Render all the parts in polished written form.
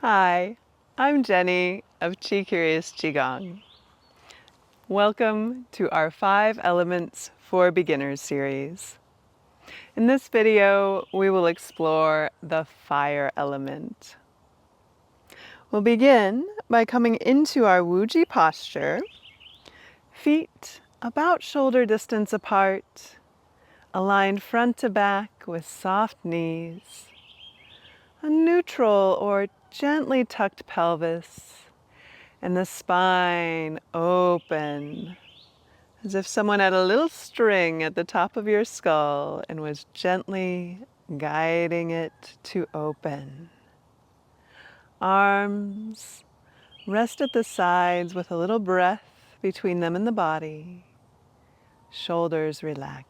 Hi, I'm Jennie of QiCurious Qigong. Welcome to our 5 Elements for Beginners series. In this video, we will explore the fire element. We'll begin by coming into our Wuji posture, feet about shoulder distance apart, aligned front to back with soft knees, a neutral or gently tucked pelvis, and the spine open, as if someone had a little string at the top of your skull and was gently guiding it to open. Arms rest at the sides with a little breath between them and the body. Shoulders relaxed.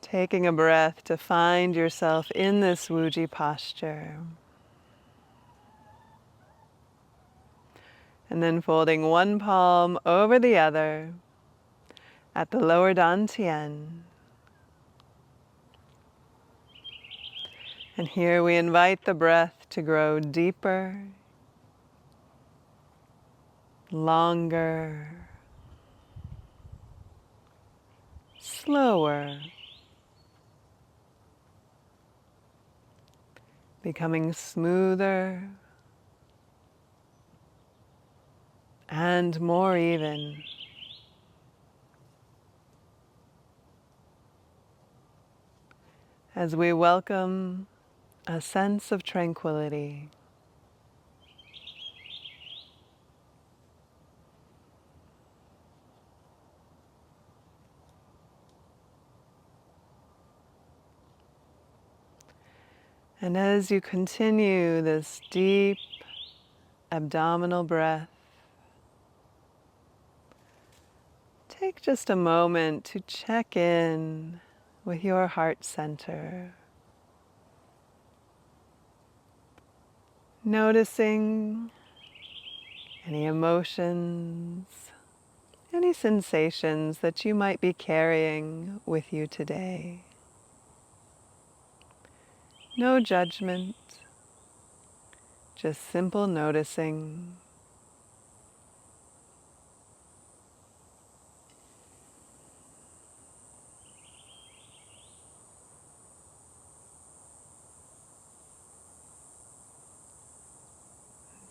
Taking a breath to find yourself in this Wuji posture. And then folding one palm over the other at the lower dantian. And here we invite the breath to grow deeper, longer, slower, becoming smoother and more even. As we welcome a sense of tranquility. And as you continue this deep abdominal breath, take just a moment to check in with your heart center. Noticing any emotions, any sensations that you might be carrying with you today. No judgment, just simple noticing.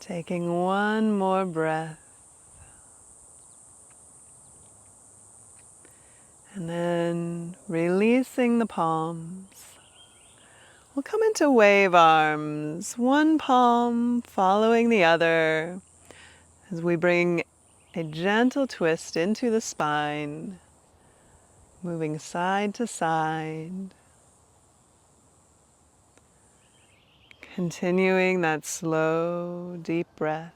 Taking one more breath. And then releasing the palms. We'll come into wave arms, one palm following the other, as we bring a gentle twist into the spine, moving side to side. Continuing that slow, deep breath.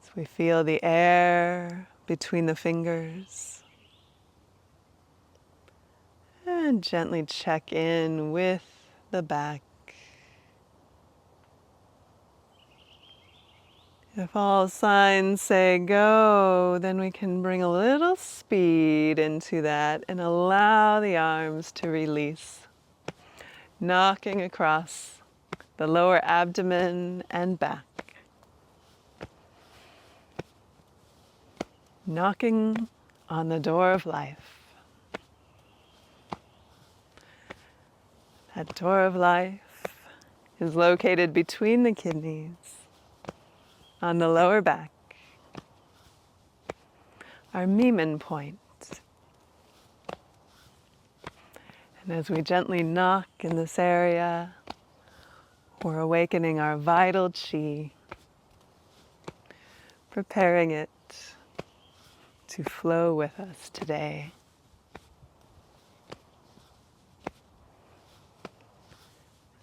As we feel the air between the fingers. And gently check in with the back. If all signs say go, then we can bring a little speed into that and allow the arms to release. Knocking across the lower abdomen and back. Knocking on the door of life. That door of life is located between the kidneys, on the lower back, our Mimen point. And as we gently knock in this area, we're awakening our vital chi, preparing it to flow with us today.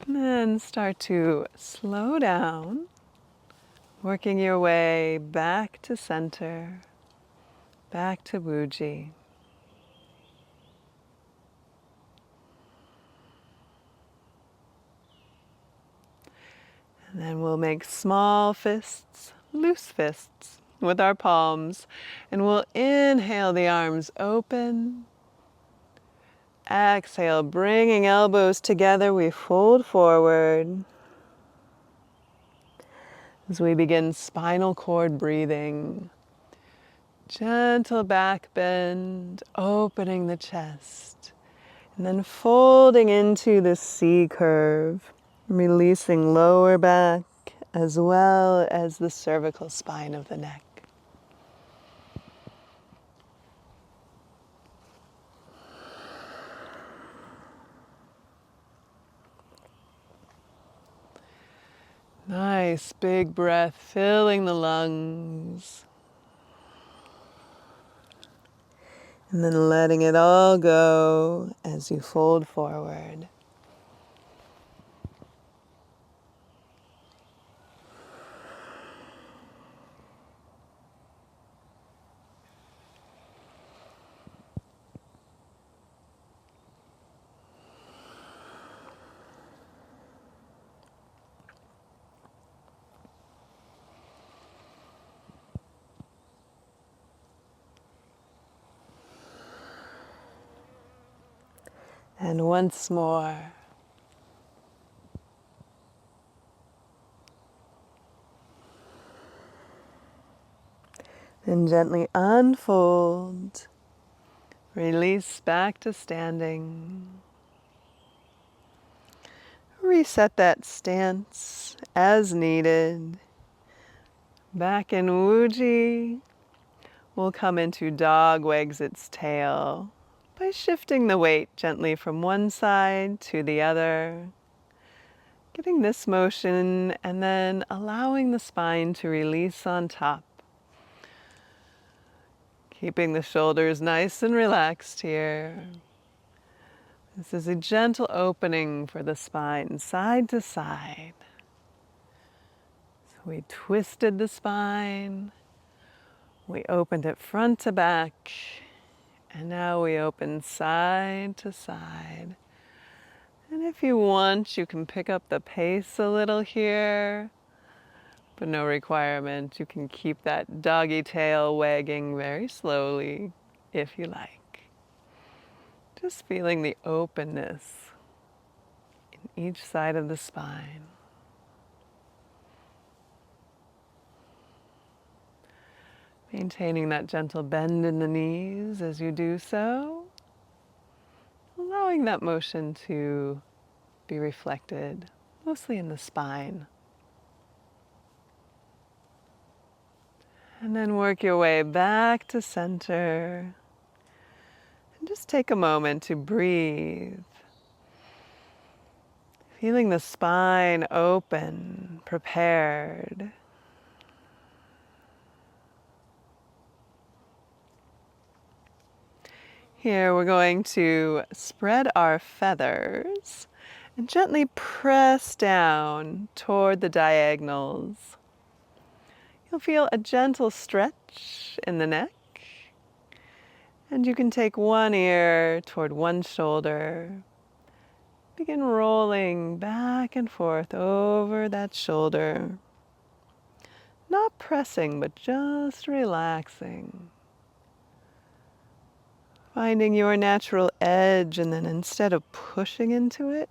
And then start to slow down, working your way back to center, back to Wuji. And then we'll make small fists, loose fists with our palms, and we'll inhale the arms open exhale, bringing elbows together, we fold forward as we begin spinal cord breathing. Gentle back bend, opening the chest, and then folding into the C curve, releasing lower back as well as the cervical spine of the neck. Nice big breath, filling the lungs. And then letting it all go as you fold forward. And once more. And gently unfold. Release back to standing. Reset that stance as needed. Back in Wuji, we'll come into dog wags its tail by shifting the weight gently from one side to the other. Getting this motion and then allowing the spine to release on top. Keeping the shoulders nice and relaxed here. This is a gentle opening for the spine, side to side. So we twisted the spine, we opened it front to back, and now we open side to side. And if you want, you can pick up the pace a little here, but no requirement. You can keep that doggy tail wagging very slowly if you like. Just feeling the openness in each side of the spine. Maintaining that gentle bend in the knees as you do so. Allowing that motion to be reflected mostly in the spine. And then work your way back to center. And just take a moment to breathe. Feeling the spine open, prepared. Here we're going to spread our feathers and gently press down toward the diagonals. You'll feel a gentle stretch in the neck, and you can take one ear toward one shoulder. Begin rolling back and forth over that shoulder. Not pressing, but just relaxing. Finding your natural edge, and then instead of pushing into it,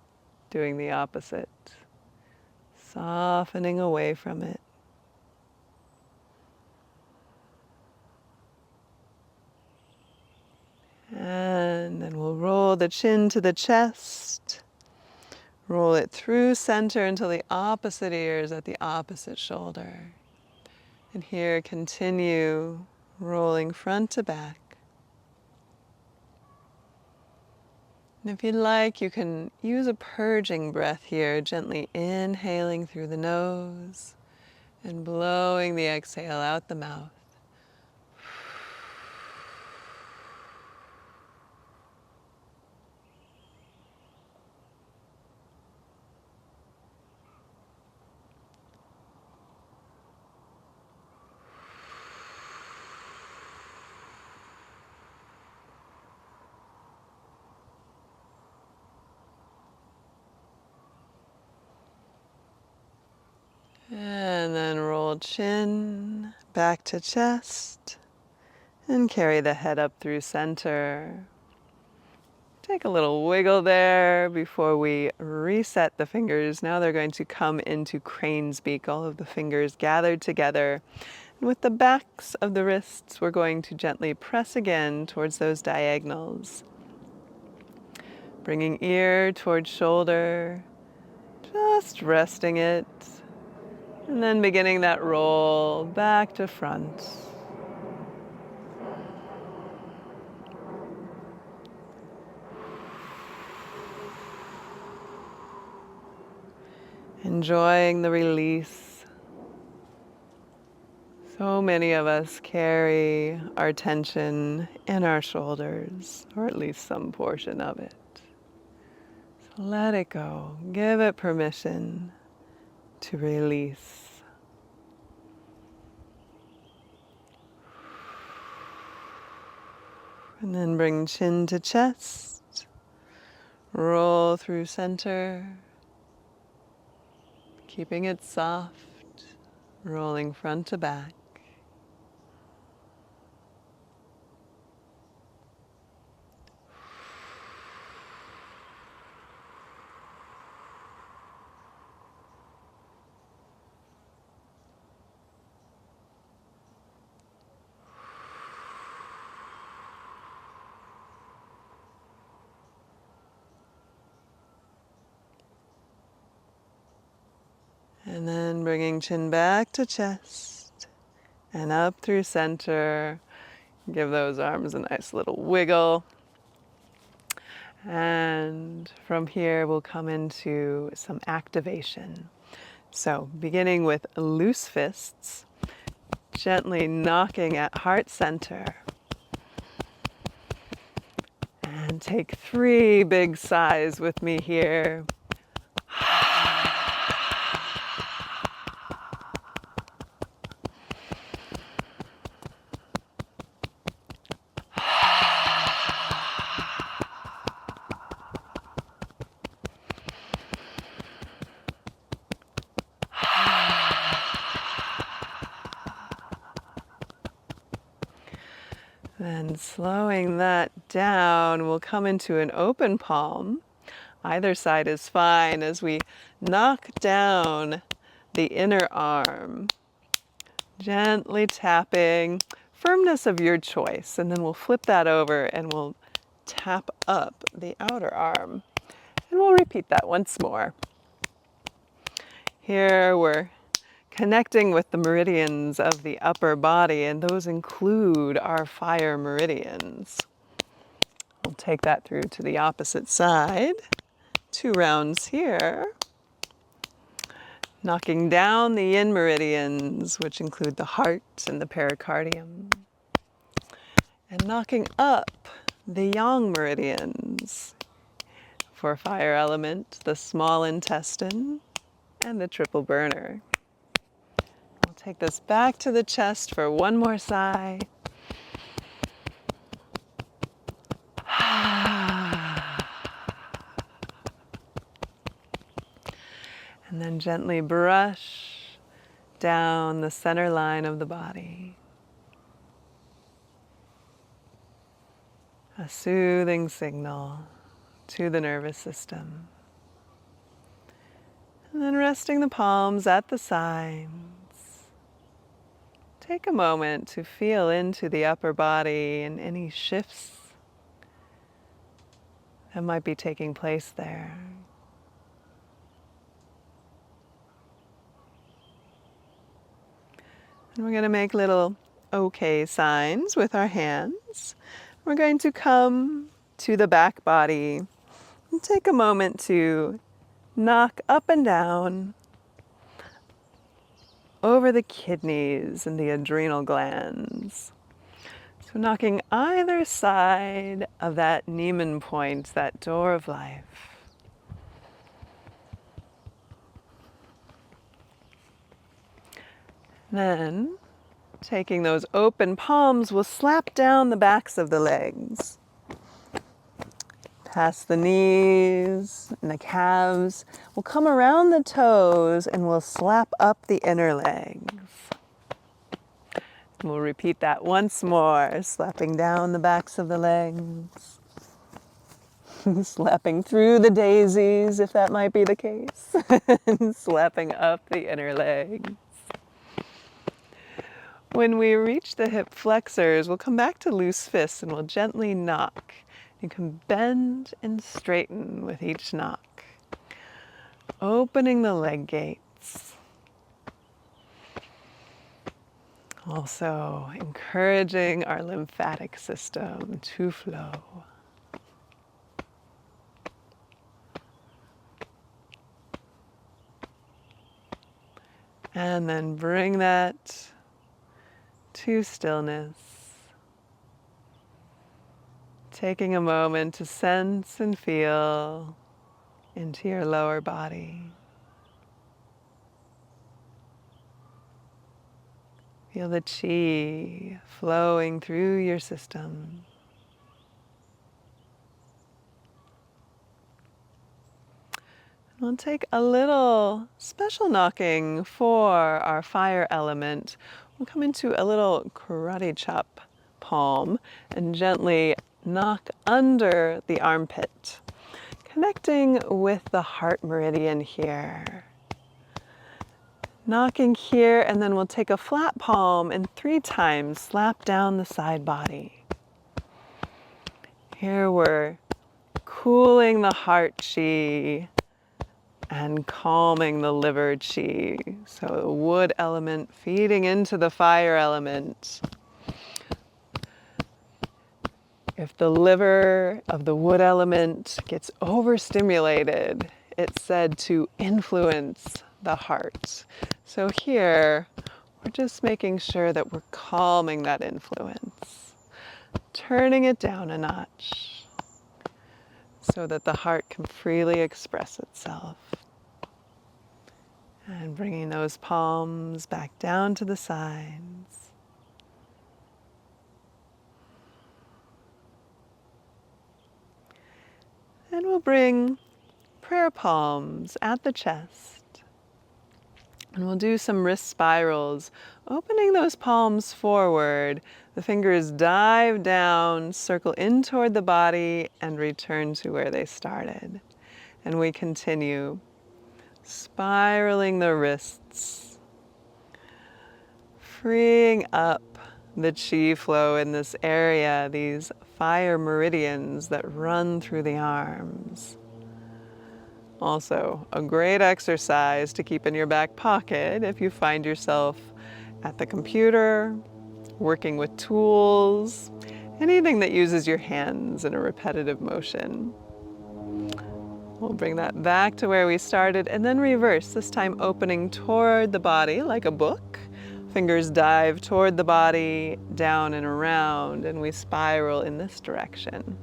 doing the opposite. Softening away from it. And then we'll roll the chin to the chest. Roll it through center until the opposite ear is at the opposite shoulder. And here continue rolling front to back. And if you'd like, you can use a purging breath here, gently inhaling through the nose and blowing the exhale out the mouth. And then roll chin back to chest and carry the head up through center. Take a little wiggle there before we reset the fingers. Now they're going to come into crane's beak, all of the fingers gathered together. And with the backs of the wrists, we're going to gently press again towards those diagonals. Bringing ear towards shoulder, just resting it. And then beginning that roll back to front. Enjoying the release. So many of us carry our tension in our shoulders, or at least some portion of it. So let it go. Give it permission to release. And then bring chin to chest. Roll through center. Keeping it soft, rolling front to back. And then bringing chin back to chest and up through center. Give those arms a nice little wiggle. And from here, we'll come into some activation. So beginning with loose fists, gently knocking at heart center. And take 3 big sighs with me here. Then slowing that down, we'll come into an open palm. Either side is fine as we knock down the inner arm. Gently tapping, firmness of your choice. And then we'll flip that over and we'll tap up the outer arm. And we'll repeat that once more. Here we're connecting with the meridians of the upper body, and those include our fire meridians. We'll take that through to the opposite side. 2 rounds here. Knocking down the yin meridians, which include the heart and the pericardium. And knocking up the yang meridians for fire element, the small intestine, and the triple burner. We'll take this back to the chest for one more sigh. And then gently brush down the center line of the body. A soothing signal to the nervous system. And then resting the palms at the sides. Take a moment to feel into the upper body and any shifts that might be taking place there. And we're going to make little okay signs with our hands. We're going to come to the back body and take a moment to knock up and down over the kidneys and the adrenal glands. So knocking either side of that Niemann point, that door of life. Then, taking those open palms, we'll slap down the backs of the legs. Past the knees and the calves. We'll come around the toes and we'll slap up the inner legs. We'll repeat that once more, slapping down the backs of the legs. Slapping through the daisies, if that might be the case. Slapping up the inner legs. When we reach the hip flexors, we'll come back to loose fists and we'll gently knock. You can bend and straighten with each knock. Opening the leg gates. Also encouraging our lymphatic system to flow. And then bring that to stillness. Taking a moment to sense and feel into your lower body. Feel the qi flowing through your system. We'll take a little special knocking for our fire element. We'll come into a little karate chop palm and gently knock under the armpit, connecting with the heart meridian here. Knocking here, and then we'll take a flat palm and 3 times slap down the side body. Here we're cooling the heart qi and calming the liver qi. So the wood element feeding into the fire element. If the liver of the wood element gets overstimulated, it's said to influence the heart. So here, we're just making sure that we're calming that influence, turning it down a notch so that the heart can freely express itself. And bringing those palms back down to the sides. And we'll bring prayer palms at the chest. And we'll do some wrist spirals, opening those palms forward. The fingers dive down, circle in toward the body, and return to where they started. And we continue spiraling the wrists, freeing up the qi flow in this area, these fire meridians that run through the arms. Also, a great exercise to keep in your back pocket if you find yourself at the computer, working with tools, anything that uses your hands in a repetitive motion. We'll bring that back to where we started and then reverse, this time opening toward the body like a book. Fingers dive toward the body, down and around, and we spiral in this direction.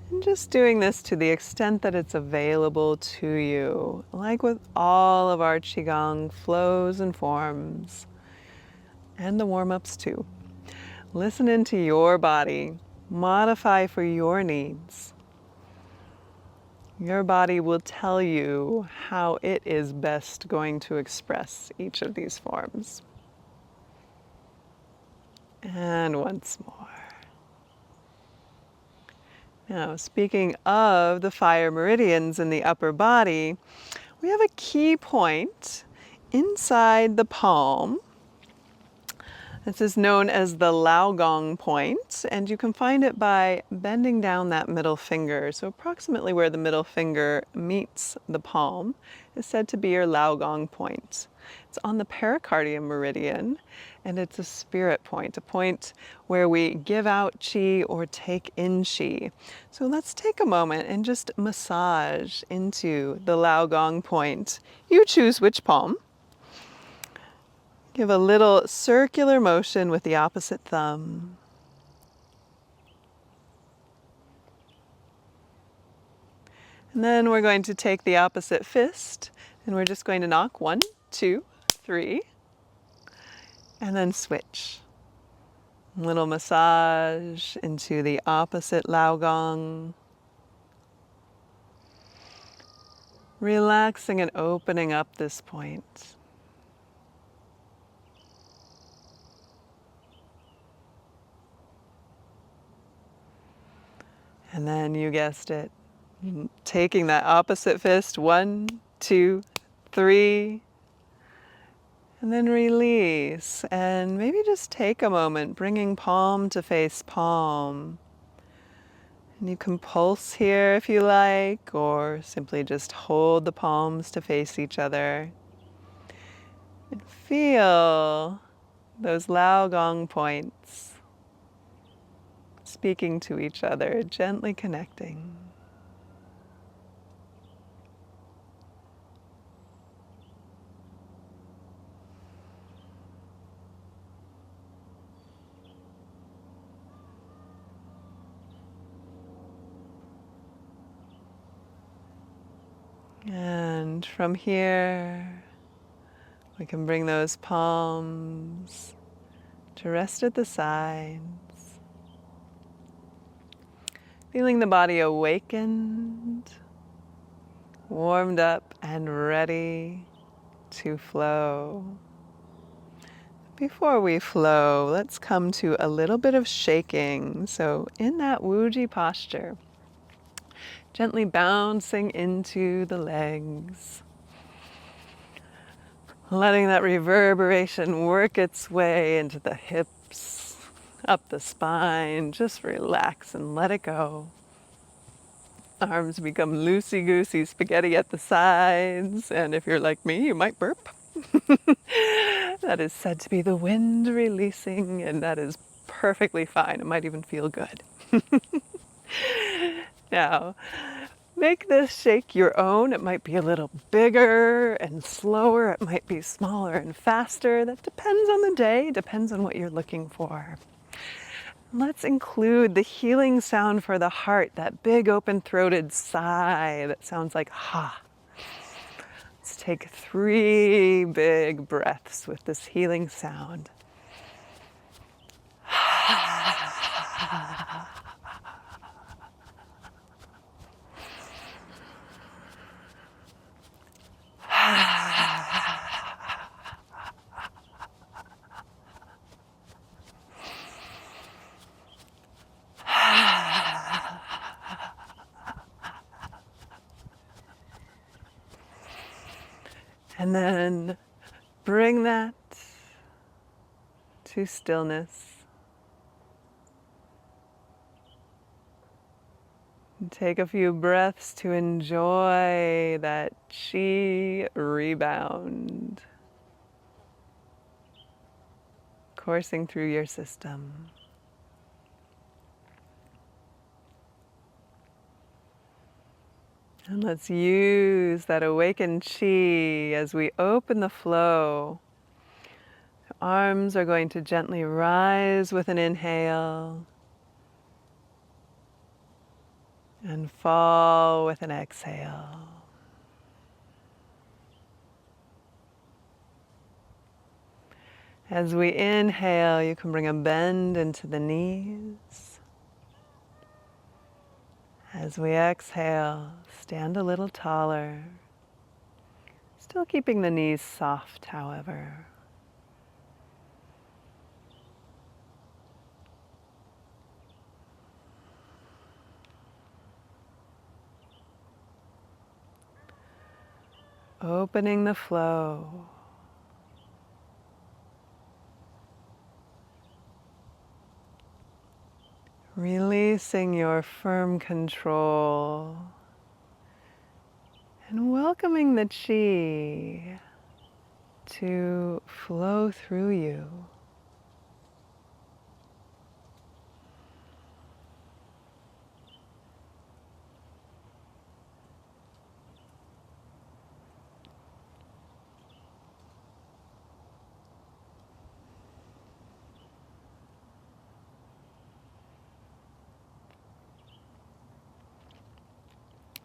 And just doing this to the extent that it's available to you, like with all of our Qigong flows and forms, and the warm-ups too. Listen into your body, modify for your needs. Your body will tell you how it is best going to express each of these forms. And once more. Now, speaking of the fire meridians in the upper body, we have a key point inside the palm. This is known as the Lao Gong point, and you can find it by bending down that middle finger. So approximately where the middle finger meets the palm is said to be your Lao Gong point. It's on the pericardium meridian, and it's a spirit point, a point where we give out qi or take in qi. So let's take a moment and just massage into the Lao Gong point. You choose which palm. Give a little circular motion with the opposite thumb. And then we're going to take the opposite fist and we're just going to knock 1, 2, 3, and then switch. A little massage into the opposite Lao Gong. Relaxing and opening up this point. And then you guessed it, taking that opposite fist, 1, 2, 3, and then release. And maybe just take a moment, bringing palm to face palm. And you can pulse here if you like, or simply just hold the palms to face each other. And feel those Lao Gong points speaking to each other, gently connecting. And from here, we can bring those palms to rest at the sides. Feeling the body awakened, warmed up, and ready to flow. Before we flow, let's come to a little bit of shaking. So in that Wuji posture, gently bouncing into the legs, letting that reverberation work its way into the hips, up the spine. Just relax and let it go. Arms become loosey-goosey spaghetti at the sides, and if you're like me, you might burp. That is said to be the wind releasing, and that is perfectly fine. It might even feel good. Now, make this shake your own. It might be a little bigger and slower. It might be smaller and faster. That depends on the day, depends on what you're looking for. Let's include the healing sound for the heart, that big open-throated sigh that sounds like ha. Let's take 3 big breaths with this healing sound. And then bring that to stillness. And take a few breaths to enjoy that qi rebound coursing through your system. And let's use that awakened qi as we open the flow. The arms are going to gently rise with an inhale and fall with an exhale. As we inhale, you can bring a bend into the knees. As we exhale, stand a little taller, still keeping the knees soft, however. Opening the flow. Releasing your firm control and welcoming the qi to flow through you.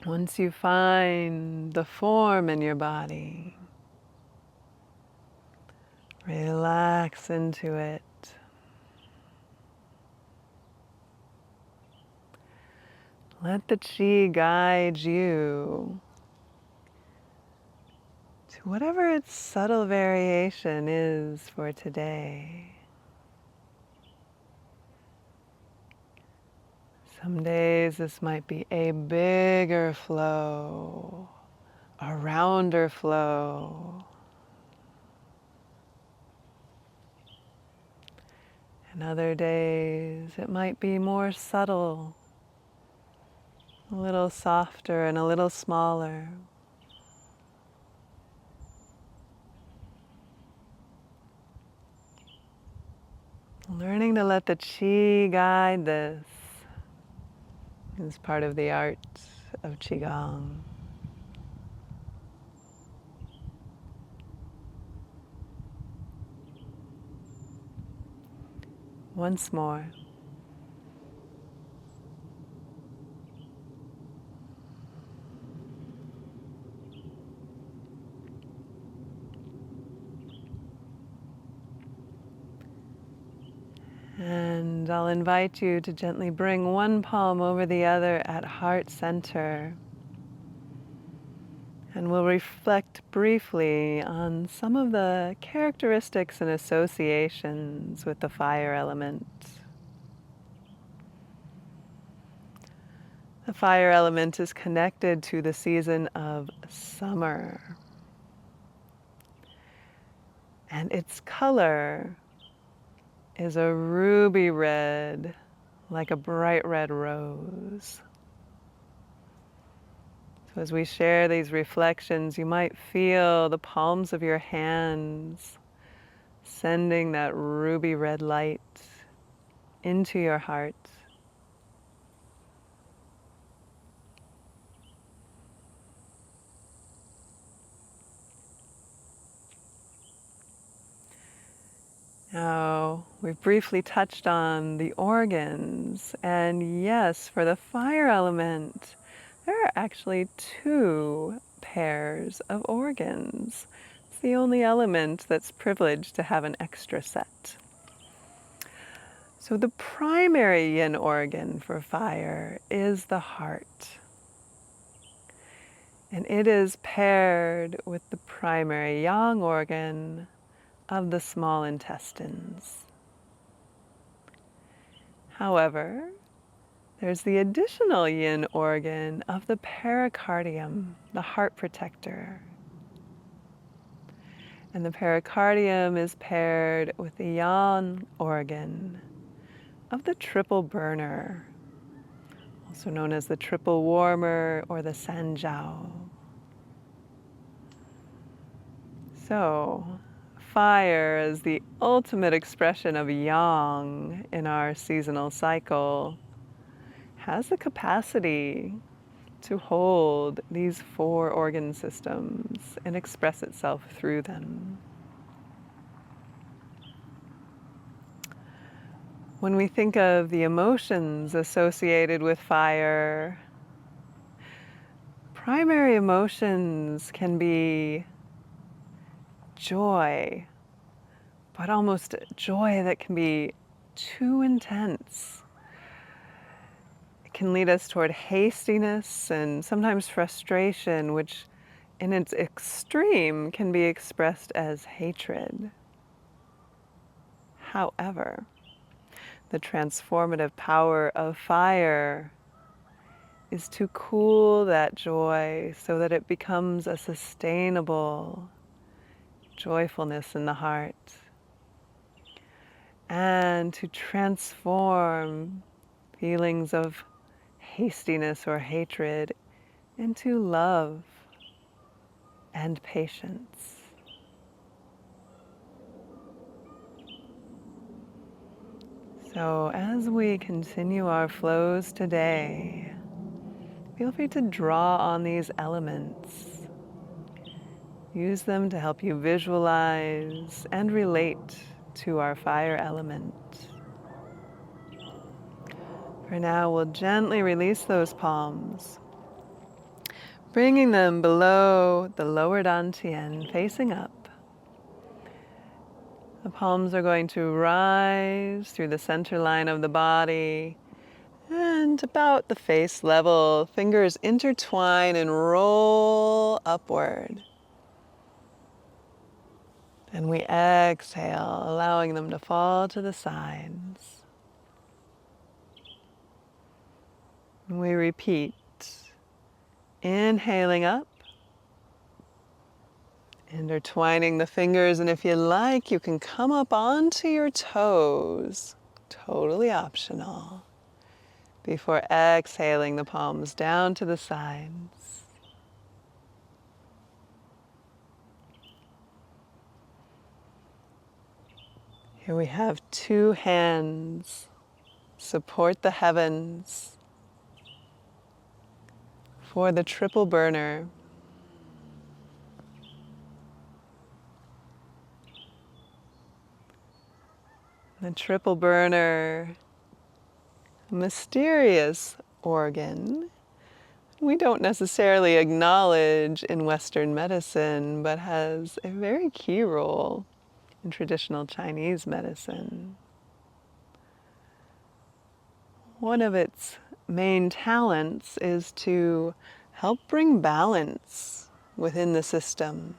Once you find the form in your body, relax into it. Let the qi guide you to whatever its subtle variation is for today. Some days this might be a bigger flow, a rounder flow. And other days it might be more subtle, a little softer and a little smaller. Learning to let the Qi guide this is part of the art of Qigong. Once more. And I'll invite you to gently bring one palm over the other at heart center. And we'll reflect briefly on some of the characteristics and associations with the fire element. The fire element is connected to the season of summer. And its color is a ruby red, like a bright red rose. So as we share these reflections, you might feel the palms of your hands sending that ruby red light into your heart. Now, we've briefly touched on the organs, and yes, for the fire element, there are actually two pairs of organs. It's the only element that's privileged to have an extra set. So the primary yin organ for fire is the heart. And it is paired with the primary yang organ of the small intestines. However, there's the additional yin organ of the pericardium, the heart protector. And the pericardium is paired with the yang organ of the triple burner, also known as the triple warmer or the sanjiao. So, fire is the ultimate expression of yang in our seasonal cycle, has the capacity to hold these four organ systems and express itself through them. When we think of the emotions associated with fire, primary emotions can be joy, but almost joy that can be too intense. It can lead us toward hastiness and sometimes frustration, which in its extreme can be expressed as hatred. However, the transformative power of fire is to cool that joy so that it becomes a sustainable joyfulness in the heart, and to transform feelings of hastiness or hatred into love and patience. So as we continue our flows today, feel free to draw on these elements. Use them to help you visualize and relate to our fire element. For now, we'll gently release those palms, bringing them below the lower dantian, facing up. The palms are going to rise through the center line of the body and about the face level. Fingers intertwine and roll upward. And we exhale, allowing them to fall to the sides. And we repeat, inhaling up, intertwining the fingers, and if you like, you can come up onto your toes, totally optional, before exhaling the palms down to the sides. Here we have two hands, support the heavens for the triple burner. The triple burner, mysterious organ we don't necessarily acknowledge in Western medicine, but has a very key role in traditional Chinese medicine. One of its main talents is to help bring balance within the system.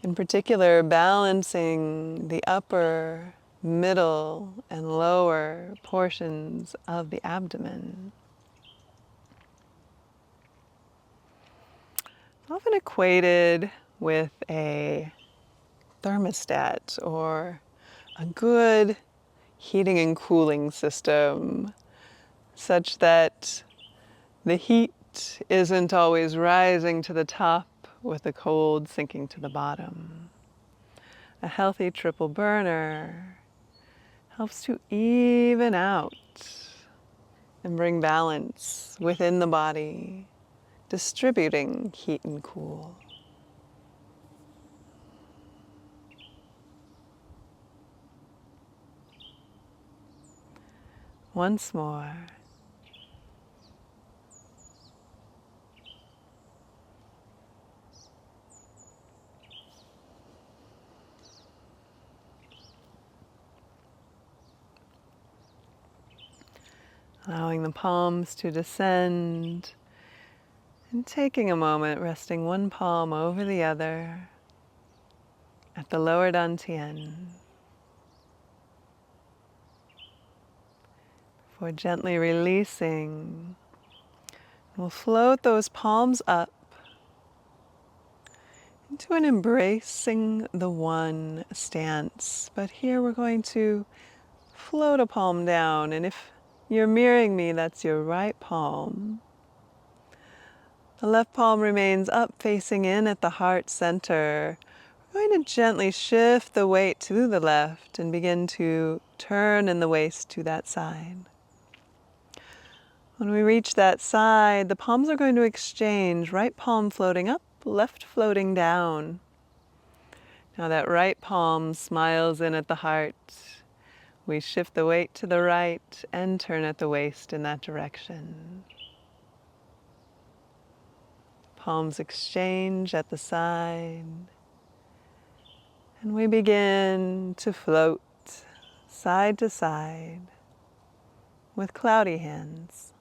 In particular, balancing the upper, middle, and lower portions of the abdomen. Often equated with a thermostat or a good heating and cooling system, such that the heat isn't always rising to the top with the cold sinking to the bottom. A healthy triple burner helps to even out and bring balance within the body, distributing heat and cool. Once more. Allowing the palms to descend and taking a moment, resting one palm over the other at the lower dantian. Before gently releasing, we'll float those palms up into an embracing the one stance. But here we're going to float a palm down, and if you're mirroring me, that's your right palm. The left palm remains up, facing in at the heart center. We're going to gently shift the weight to the left and begin to turn in the waist to that side. When we reach that side, the palms are going to exchange, right palm floating up, left floating down. Now that right palm smiles in at the heart. We shift the weight to the right and turn at the waist in that direction. Palms exchange at the side. And we begin to float side to side with cloudy hands.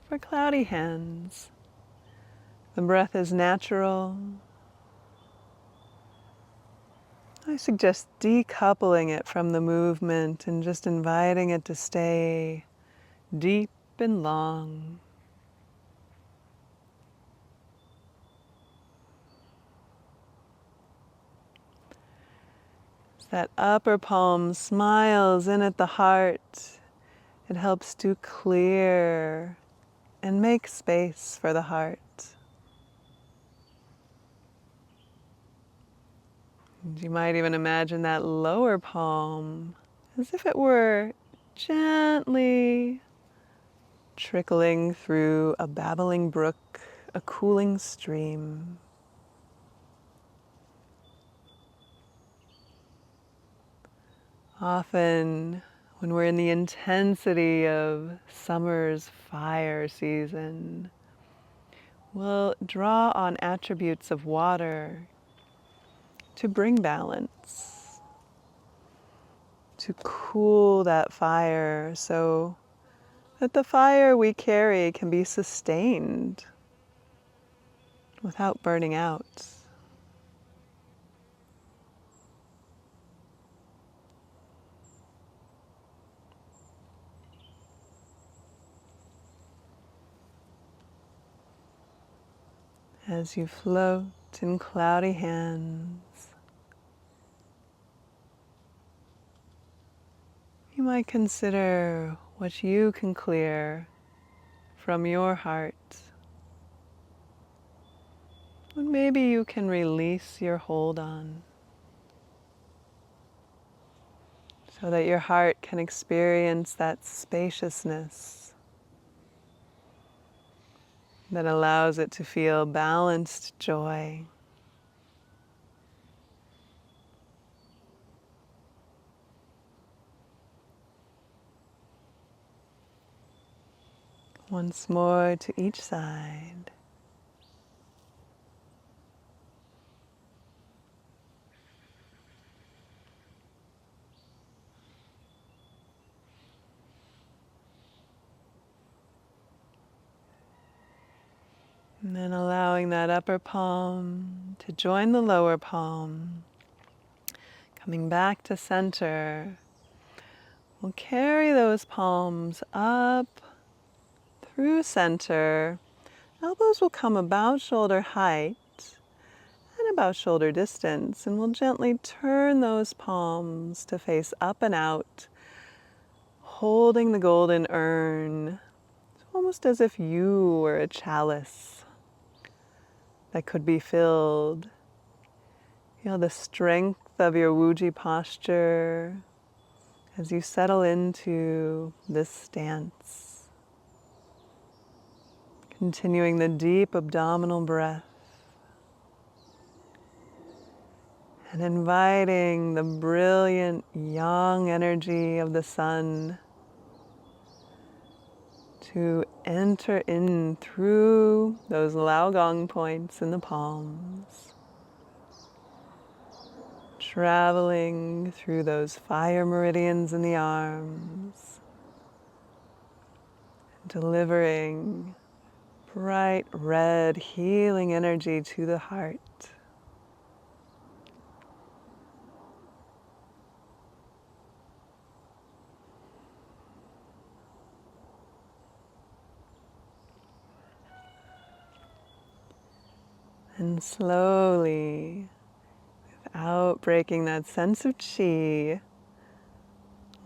For cloudy hands, the breath is natural. I suggest decoupling it from the movement and just inviting it to stay deep and long. As that upper palm smiles in at the heart, it helps to clear and make space for the heart. And you might even imagine that lower palm as if it were gently trickling through a babbling brook, a cooling stream. Often, when we're in the intensity of summer's fire season, we'll draw on attributes of water to bring balance, to cool that fire so that the fire we carry can be sustained without burning out. As you float in cloudy hands, you might consider what you can clear from your heart. What maybe you can release your hold on, so that your heart can experience that spaciousness that allows it to feel balanced joy. Once more to each side. And then allowing that upper palm to join the lower palm. Coming back to center. We'll carry those palms up through center. Elbows will come about shoulder height and about shoulder distance. And we'll gently turn those palms to face up and out, holding the golden urn. It's almost as if you were a chalice that could be filled. Feel the strength of your Wuji posture as you settle into this stance. Continuing the deep abdominal breath and inviting the brilliant yang energy of the sun to enter in through those Lao Gong points in the palms, traveling through those fire meridians in the arms, delivering bright red healing energy to the heart. And slowly, without breaking that sense of qi,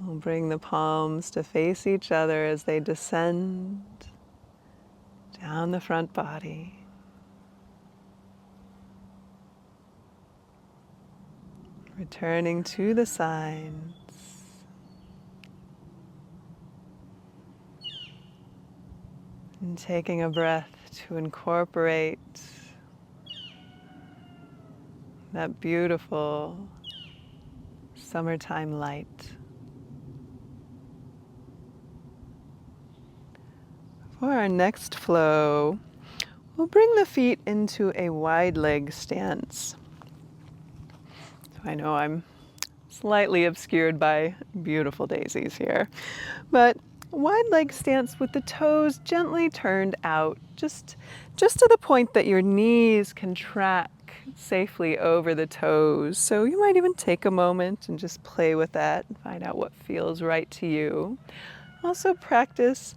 we'll bring the palms to face each other as they descend down the front body. Returning to the sides. And taking a breath to incorporate that beautiful summertime light. For our next flow, we'll bring the feet into a wide leg stance. So I know I'm slightly obscured by beautiful daisies here, but wide leg stance with the toes gently turned out, just to the point that your knees can track safely over the toes. So you might even take a moment and just play with that and find out what feels right to you. Also practice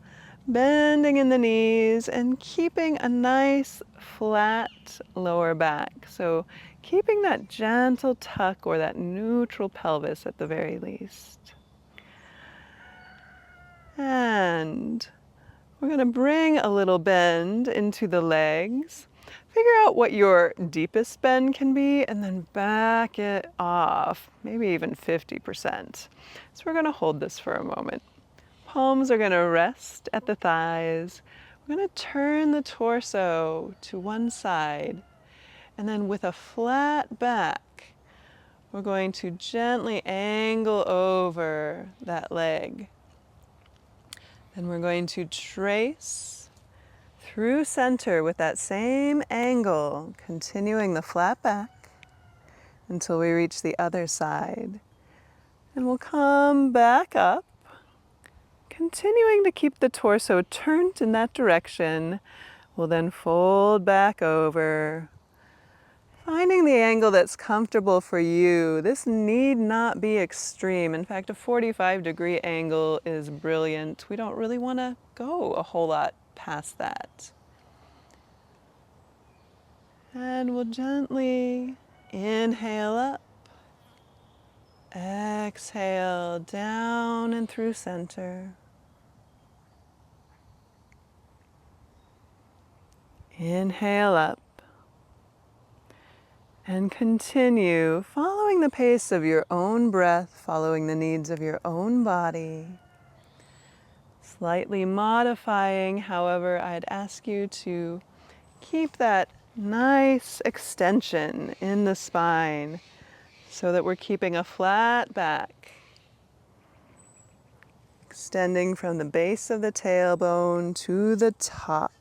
bending in the knees and keeping a nice flat lower back. So keeping that gentle tuck or that neutral pelvis at the very least. And we're going to bring a little bend into the legs. Figure out what your deepest bend can be and then back it off, maybe even 50%. So we're going to hold this for a moment. Palms are going to rest at the thighs. We're going to turn the torso to one side. And then with a flat back, we're going to gently angle over that leg. Then we're going to trace through center with that same angle, continuing the flat back until we reach the other side. And we'll come back up, continuing to keep the torso turned in that direction We'll then fold back over, finding the angle that's comfortable for you. This need not be extreme. In fact, a 45-degree angle is brilliant. We don't really want to go a whole lot past that. And we'll gently inhale up, exhale down and through center. Inhale up. And continue following the pace of your own breath, following the needs of your own body. Slightly modifying, however, I'd ask you to keep that nice extension in the spine so that we're keeping a flat back. Extending from the base of the tailbone to the top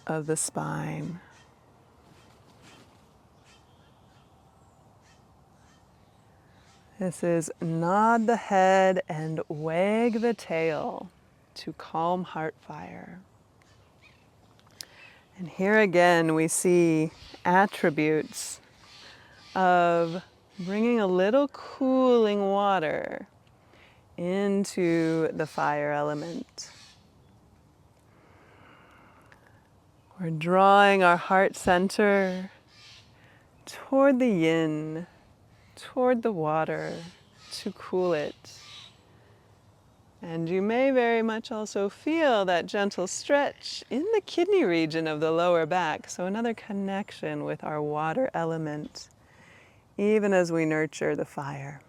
of the spine. This is nod the head and wag the tail to calm heart fire. And here again we see attributes of bringing a little cooling water into the fire element. We're drawing our heart center toward the yin, toward the water to cool it. And you may very much also feel that gentle stretch in the kidney region of the lower back. So another connection with our water element, even as we nurture the fire.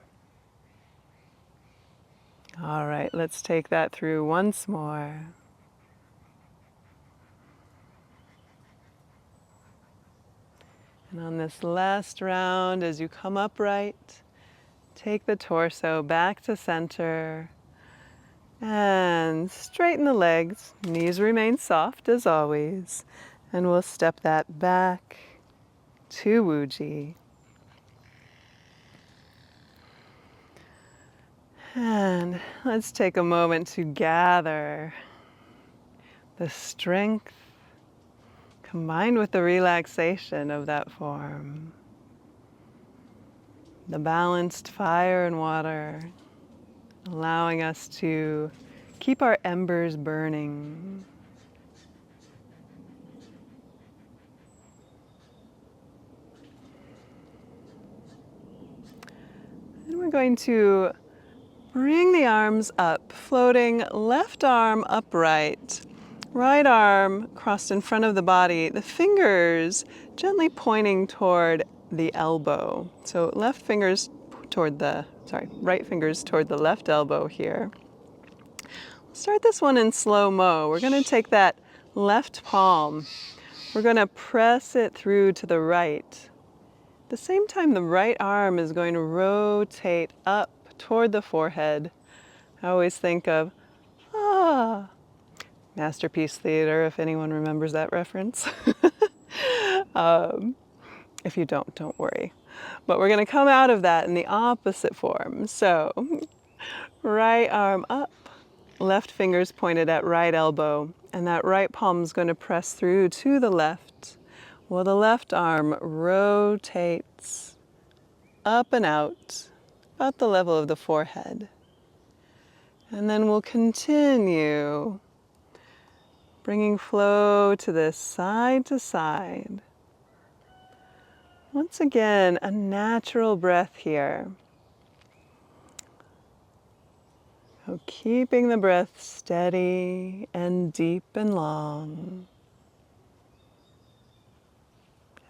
All right, let's take that through once more. And on this last round, as you come upright, take the torso back to center and straighten the legs. Knees remain soft as always. And we'll step that back to Wuji. And let's take a moment to gather the strength combined with the relaxation of that form. The balanced fire and water, allowing us to keep our embers burning. And we're going to bring the arms up, floating left arm upright, right arm crossed in front of the body, the fingers gently pointing toward the elbow. So right fingers toward the left elbow here. Start this one in slow-mo. We're going to take that left palm. We're going to press it through to the right. At the same time, the right arm is going to rotate up toward the forehead. I always think of, Masterpiece Theater, if anyone remembers that reference. If you don't worry. But we're going to come out of that in the opposite form. So, right arm up, left fingers pointed at right elbow, and that right palm is going to press through to the left, while the left arm rotates up and out, about the level of the forehead. And then we'll continue bringing flow to this side to side. Once again, a natural breath here. So keeping the breath steady and deep and long.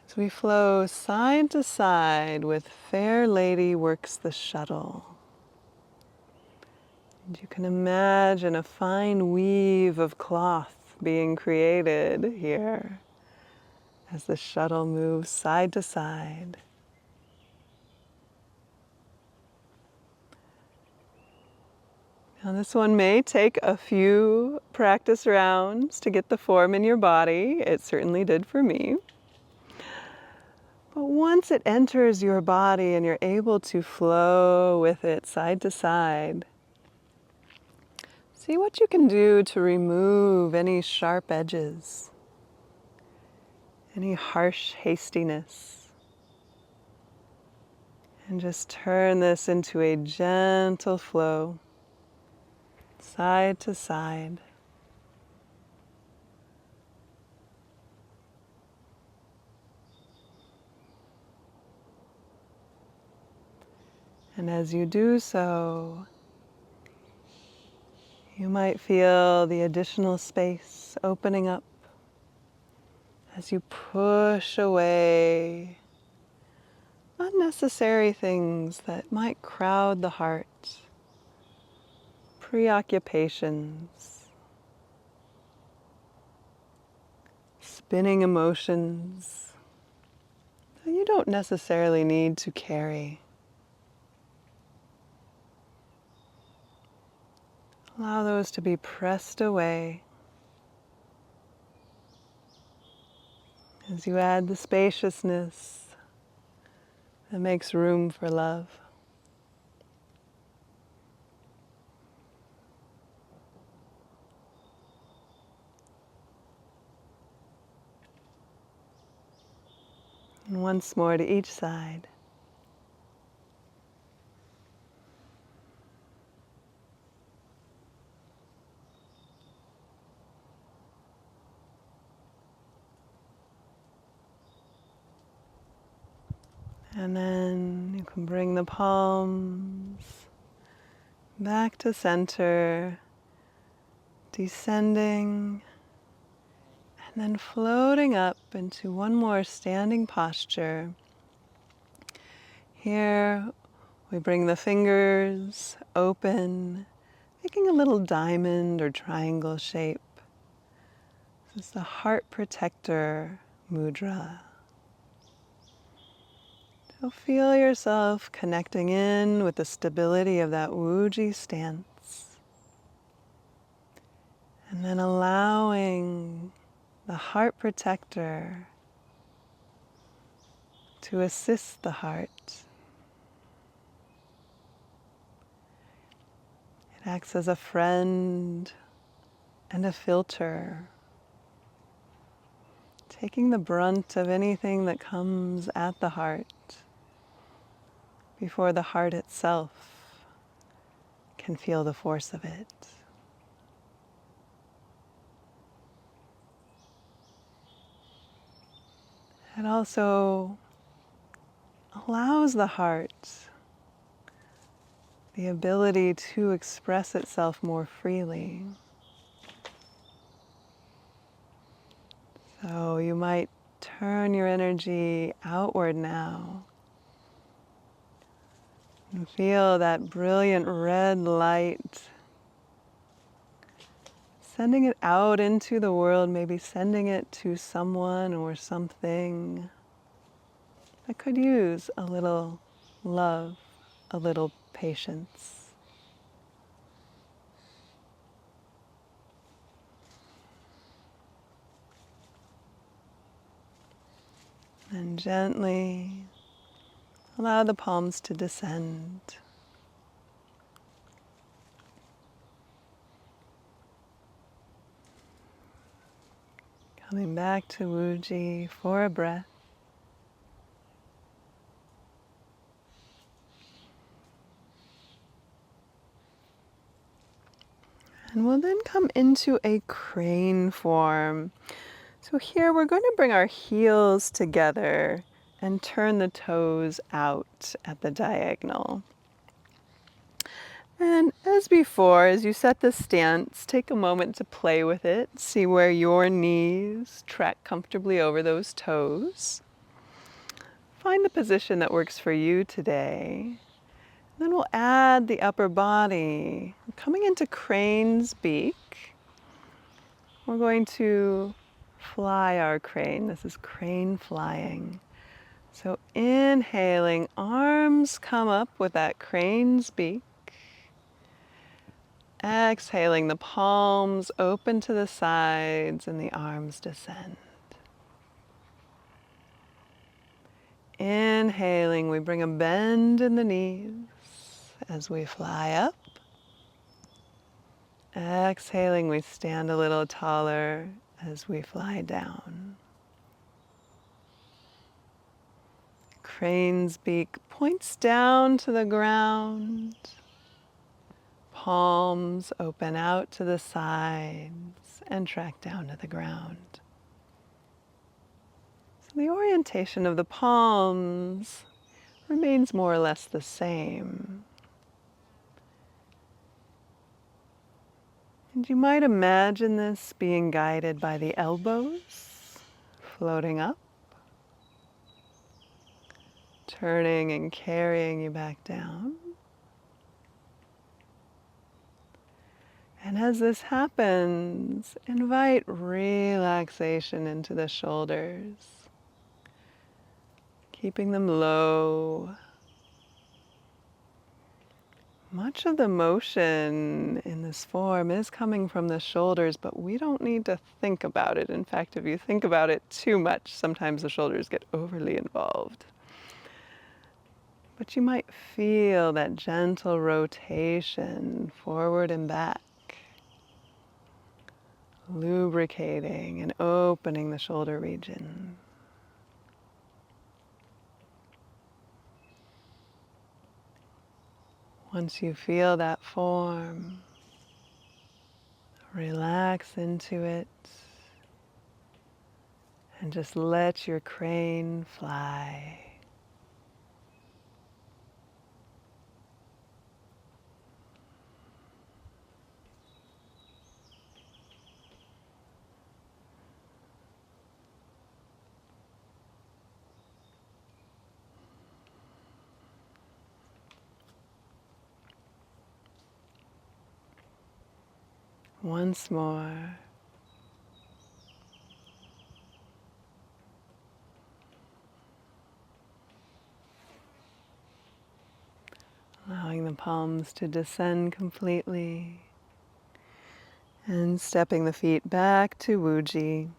As we flow side to side with Fair Lady Works the Shuttle. And you can imagine a fine weave of cloth being created here as the shuttle moves side to side. Now this one may take a few practice rounds to get the form in your body. It certainly did for me. But once it enters your body and you're able to flow with it side to side, see what you can do to remove any sharp edges. any harsh hastiness. And just turn this into a gentle flow, side to side. And as you do so, you might feel the additional space opening up as you push away unnecessary things that might crowd the heart, preoccupations, spinning emotions that you don't necessarily need to carry. Allow those to be pressed away as you add the spaciousness that makes room for love. And once more to each side. And then you can bring the palms back to center, descending, and then floating up into one more standing posture. Here we bring the fingers open, making a little diamond or triangle shape. This is the heart protector mudra. So feel yourself connecting in with the stability of that Wuji stance. And then allowing the heart protector to assist the heart. It acts as a friend and a filter, taking the brunt of anything that comes at the heart before the heart itself can feel the force of it. It also allows the heart the ability to express itself more freely. So you might turn your energy outward now and feel that brilliant red light sending it out into the world, maybe sending it to someone or something that could use a little love, a little patience. And gently allow the palms to descend. Coming back to Wuji for a breath. And we'll then come into a crane form. So here we're going to bring our heels together and turn the toes out at the diagonal. And as before, as you set the stance, take a moment to play with it. See where your knees track comfortably over those toes. Find the position that works for you today. Then we'll add the upper body. Coming into crane's beak, we're going to fly our crane. This is crane flying. So inhaling, arms come up with that crane's beak. Exhaling, the palms open to the sides and the arms descend. Inhaling, we bring a bend in the knees as we fly up. Exhaling, we stand a little taller as we fly down. Crane's beak points down to the ground. Palms open out to the sides and track down to the ground. So the orientation of the palms remains more or less the same. And you might imagine this being guided by the elbows, floating up, turning and carrying you back down. And as this happens, invite relaxation into the shoulders, keeping them low. Much of the motion in this form is coming from the shoulders, but we don't need to think about it. In fact, if you think about it too much, sometimes the shoulders get overly involved. But you might feel that gentle rotation forward and back, lubricating and opening the shoulder region. Once you feel that form, relax into it and just let your crane fly. Once more. Allowing the palms to descend completely and stepping the feet back to Wuji.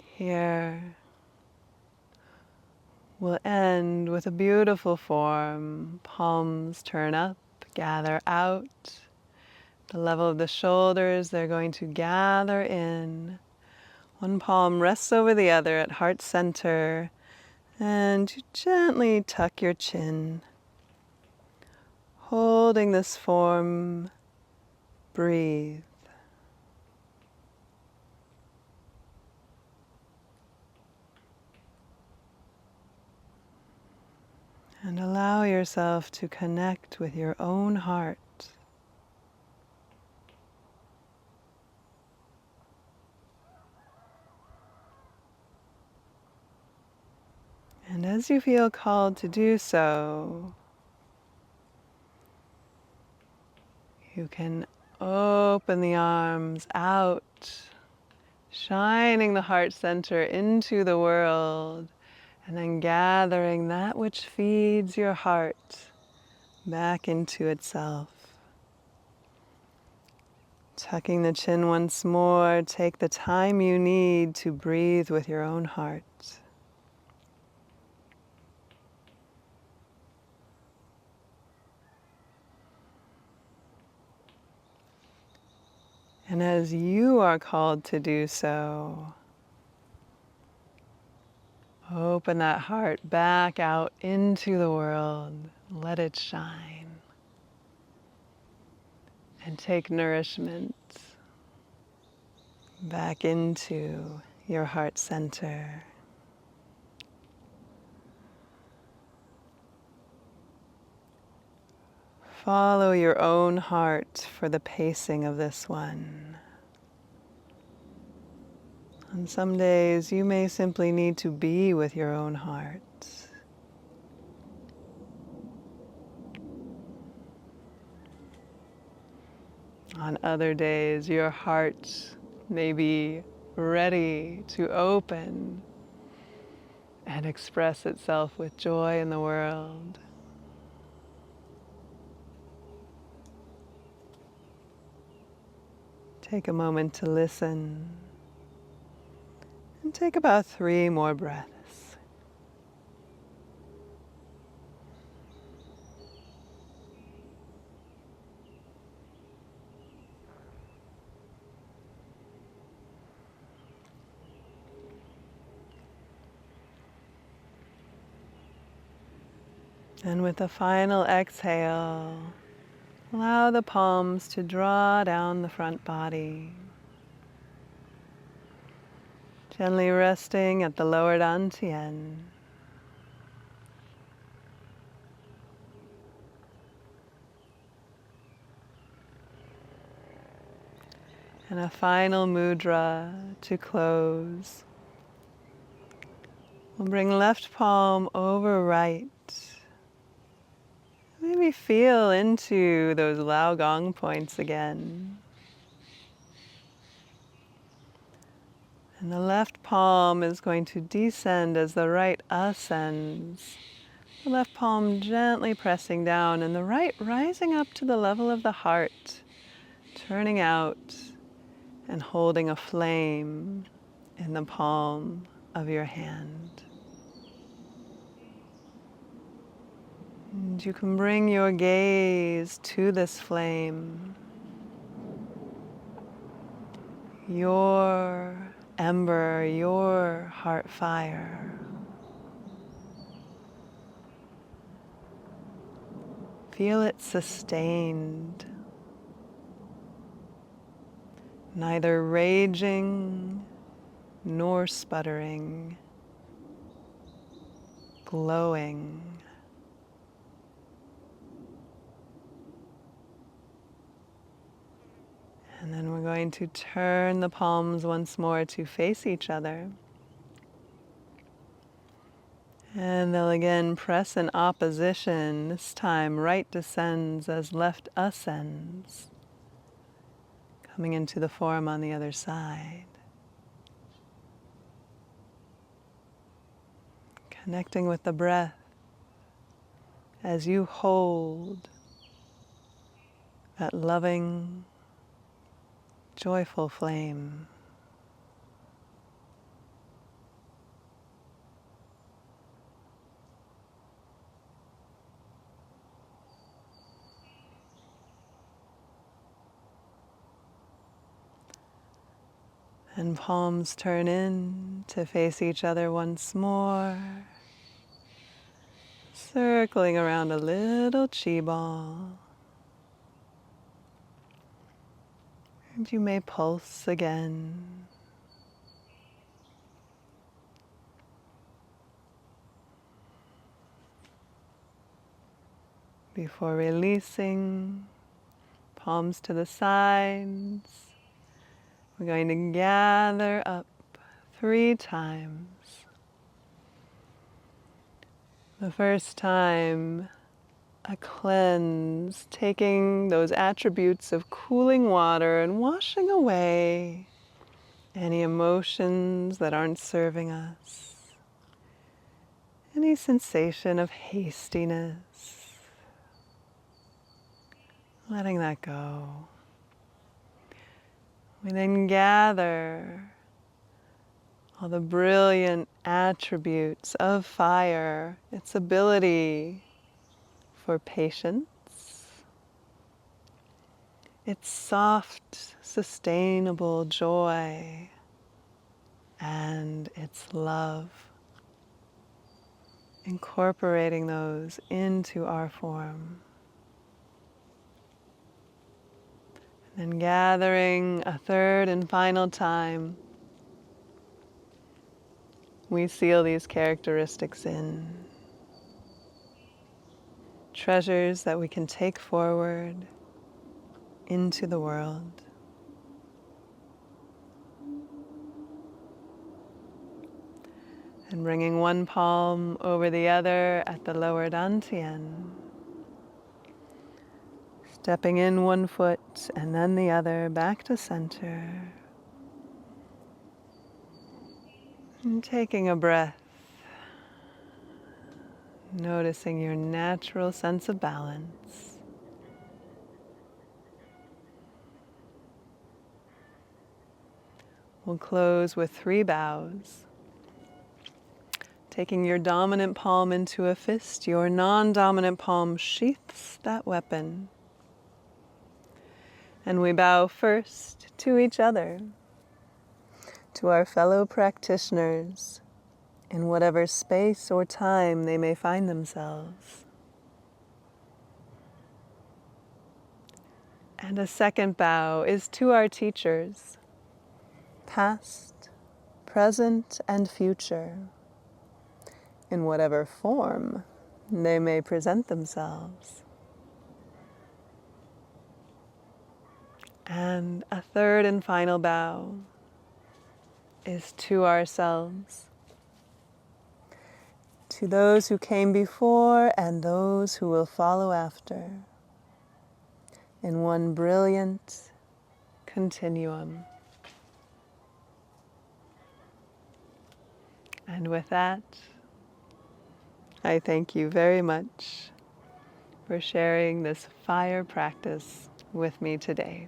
Here we'll end with a beautiful form. Palms turn up, gather out. The level of the shoulders, they're going to gather in. One palm rests over the other at heart center, and you gently tuck your chin. Holding this form, breathe. And allow yourself to connect with your own heart. And as you feel called to do so, you can open the arms out, shining the heart center into the world, and then gathering that which feeds your heart back into itself. Tucking the chin once more, take the time you need to breathe with your own heart. And as you are called to do so, open that heart back out into the world. Let it shine. And take nourishment back into your heart center. Follow your own heart for the pacing of this one. On some days, you may simply need to be with your own heart. On other days, your heart may be ready to open and express itself with joy in the world. Take a moment to listen and take about 3 more breaths. And with a final exhale, allow the palms to draw down the front body, gently resting at the lower dantian. And a final mudra to close. We'll bring left palm over right. Maybe feel into those Lao Gong points again. And the left palm is going to descend as the right ascends. The left palm gently pressing down and the right rising up to the level of the heart, turning out and holding a flame in the palm of your hand. And you can bring your gaze to this flame, your ember, your heart fire. Feel it sustained, neither raging nor sputtering, glowing. And then we're going to turn the palms once more to face each other. And they'll again press in opposition. This time right descends as left ascends, coming into the form on the other side. Connecting with the breath as you hold that loving, joyful flame. And palms turn in to face each other once more, circling around a little chi ball. And you may pulse again. Before releasing, palms to the sides. We're going to gather up 3 times. The first time, a cleanse, taking those attributes of cooling water and washing away any emotions that aren't serving us, any sensation of hastiness, letting that go. We then gather all the brilliant attributes of fire, its ability for patience, its soft, sustainable joy, and its love, incorporating those into our form. And then gathering a third and final time, we seal these characteristics in. Treasures that we can take forward into the world. And bringing one palm over the other at the lower dantian. Stepping in one foot and then the other back to center. And taking a breath. Noticing your natural sense of balance. We'll close with 3 bows. Taking your dominant palm into a fist, your non-dominant palm sheaths that weapon. And we bow first to each other, to our fellow practitioners, in whatever space or time they may find themselves. And a second bow is to our teachers, past, present, and future, in whatever form they may present themselves. And a third and final bow is to ourselves, to those who came before and those who will follow after, in one brilliant continuum. And with that, I thank you very much for sharing this fire practice with me today.